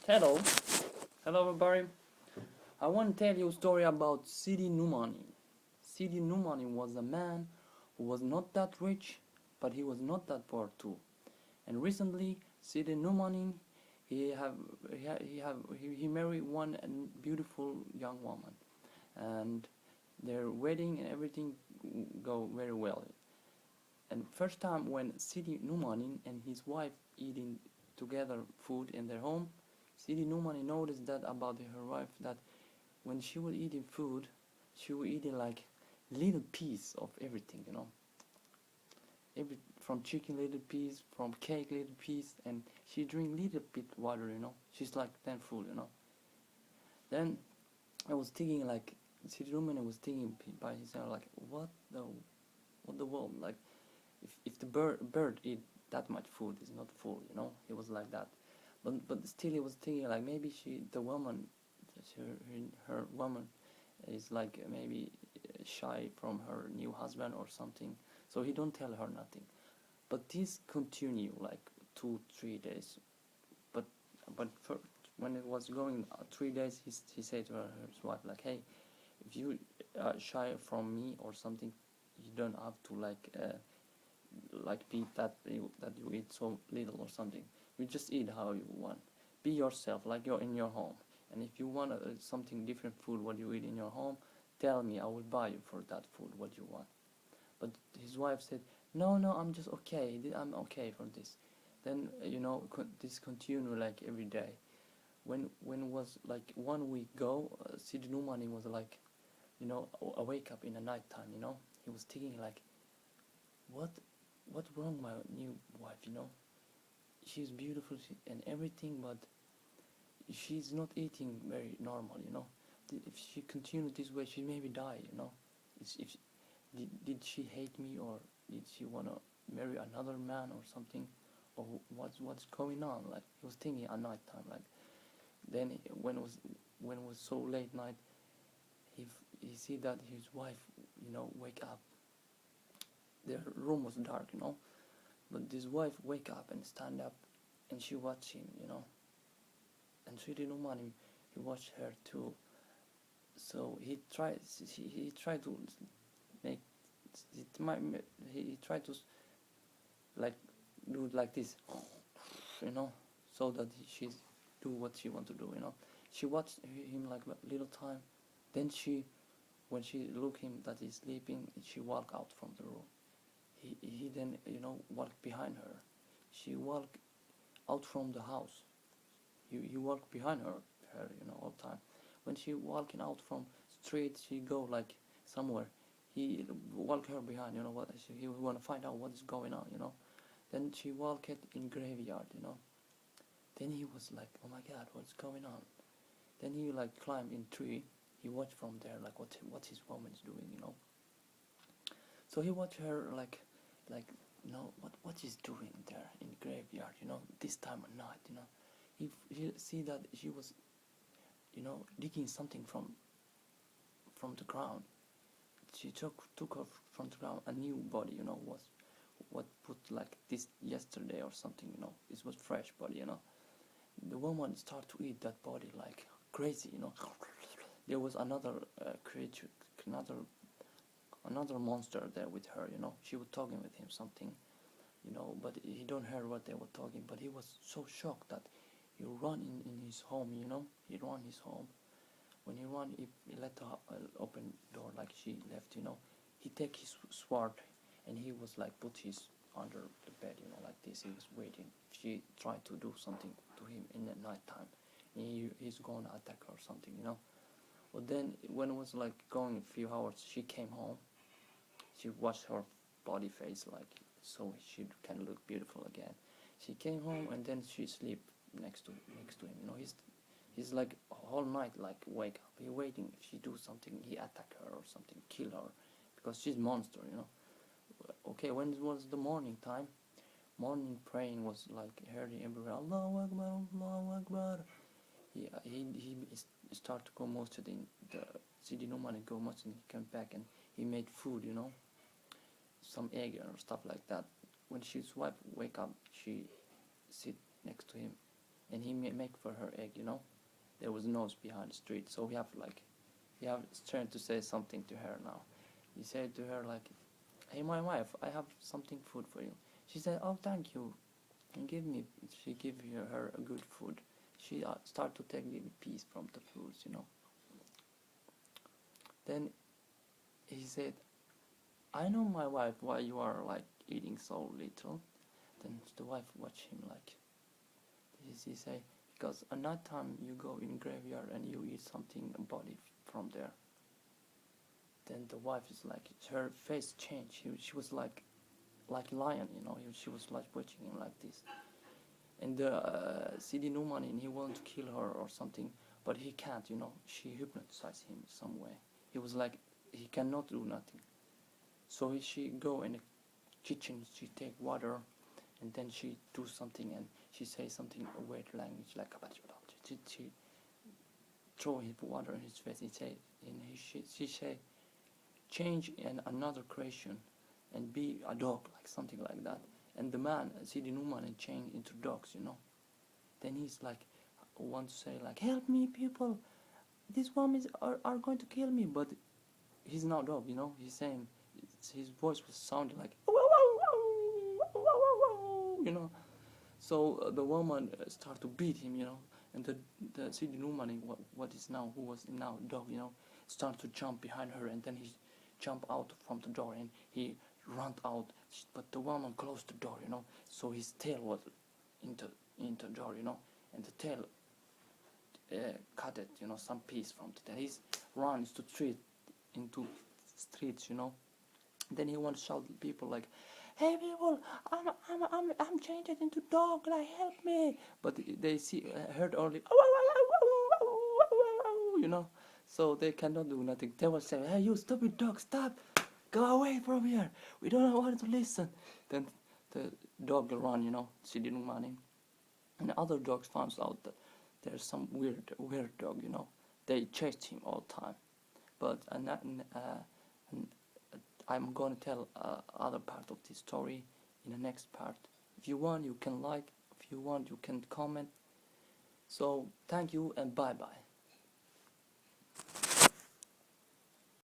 Hello, hello everybody. I want to tell you a story about Sidi Numani. Sidi Numani was a man who was not that rich, but he was not that poor too. And recently, Sidi Numani, he married one beautiful young woman, and their wedding and everything go very well. And first time when Sidi Numani and his wife eating together food in their home, Sidi Numani noticed that about her wife, that when she was eating food, she was eating like little piece of everything. Every from chicken little piece, from cake little piece, and she drink little bit water. She's like then full. Then I was thinking like Sidi Numani was thinking by himself like what the world, like if the bird eat that much food is not full. He was like that. But still he was thinking like maybe the woman, her woman is like maybe shy from her new husband or something, so he don't tell her nothing. But this continue like 2 3 days. But when it was going 3 days, he said to his wife like, hey, if you shy from me or something, you don't have to like be that you eat so little or something. You just eat how you want. Be yourself, like you're in your home. And if you want something different food what you eat in your home, tell me. I will buy you for that food what you want. But his wife said, no, no, I'm just okay. I'm okay for this. Then this continued like every day. When was like 1 week go, Sidi Numani was like, wake up in the night time. He was thinking like, what what's wrong my new wife. She's beautiful and everything, but she's not eating very normal. If she continued this way, she maybe die. If did she hate me, or did she want to marry another man or something, or what's going on? Like he was thinking at night time. Like then when it was so late night, he see that his wife wake up. Their room was dark. But this wife wake up and stand up, and she watch him. And she didn't want him. He watched her too. So he tried to make he tried to like do it like this, so that she do what she want to do. She watched him like a little time. Then when she look him that he's sleeping, she walk out from the room. He then walked behind her. She walked out from the house. He walked behind her all the time. When she walking out from street, she go like somewhere. He walk her behind. What he want to find out what is going on. Then she walked in graveyard. Then he was like, oh my god, what's going on? Then he like climbed in tree. He watched from there like what his woman's doing. So he watched her like what she's doing there in graveyard. This time of night. He see that she was digging something from the ground. She took her from the ground a new body. Was what put like this yesterday or something. It was fresh body. The woman start to eat that body like crazy. There was another creature, another monster there with her. She was talking with him something. But he don't hear what they were talking. But he was so shocked that he run in his home. He run his home. When he run, he let the open door like she left. He take his sword, and he was like put his under the bed. Like this. He was waiting. She tried to do something to him in the night time. He's gonna attack her or something. But then when it was like going a few hours, she came home. She washed her body face like so she can look beautiful again. She came home, and then she sleep next to him. He's like whole night like wake up. He waiting. If she do something, he attack her or something, kill her, because she's monster. Okay, when it was the morning time, morning praying was like heard everywhere. Allahu Akbar, Allahu Akbar. He start to go masjid in the Sidi Numan, go masjid, and he came back and he made food. Some egg or stuff like that. When his wife wake up, she sit next to him, and he make for her egg, you know. There was nose behind the street, so he have trying to say something to her now. He said to her like, "Hey, my wife, I have something food for you." She said, "Oh, thank you." And give me. She give her a good food. She start to take little piece from the foods, you know. Then he said, "I know, my wife, why you are like eating so little." Then the wife watch him like this. He say, "Because at night time you go in graveyard and you eat something, a body from there." Then the wife is like, her face changed. She was like lion, you know. She was like watching him like this. And the Sidi Numan, he wanted to kill her or something, but he can't, you know. She hypnotized him some way. He was like, he cannot do nothing. So she go in the kitchen, she take water, and then she do something, and she say something a weird language like she throw his water in his face. He say, she say, change in another creation, and be a dog, like something like that. And the man, Sidi Numan, change into dogs, you know. Then he's like, want to say like, "Help me, people! These women are going to kill me!" But he's not dog, you know. He's saying, his voice was sounding like, you know. So the woman start to beat him, you know. And the Sidi Numan, what is now, who was now dog, you know, start to jump behind her, and then he jump out from the door and he run out. But the woman closed the door, you know. So his tail was into the door, you know, and the tail cut it, you know, some piece from the tail. He runs to into streets, you know. Then he wants to shout at people like, "Hey people, I'm changed into dog, like help me!" But they heard only, you know, so they cannot do nothing. They will say, "Hey, you stupid dog, stop! Go away from here! We don't want to listen." Then the dog will run, you know. She didn't run him, and the other dogs found out that there's some weird dog, you know. They chased him all the time, but I'm gonna tell other part of this story in the next part. If you want, you can like. If you want, you can comment. So thank you and bye bye.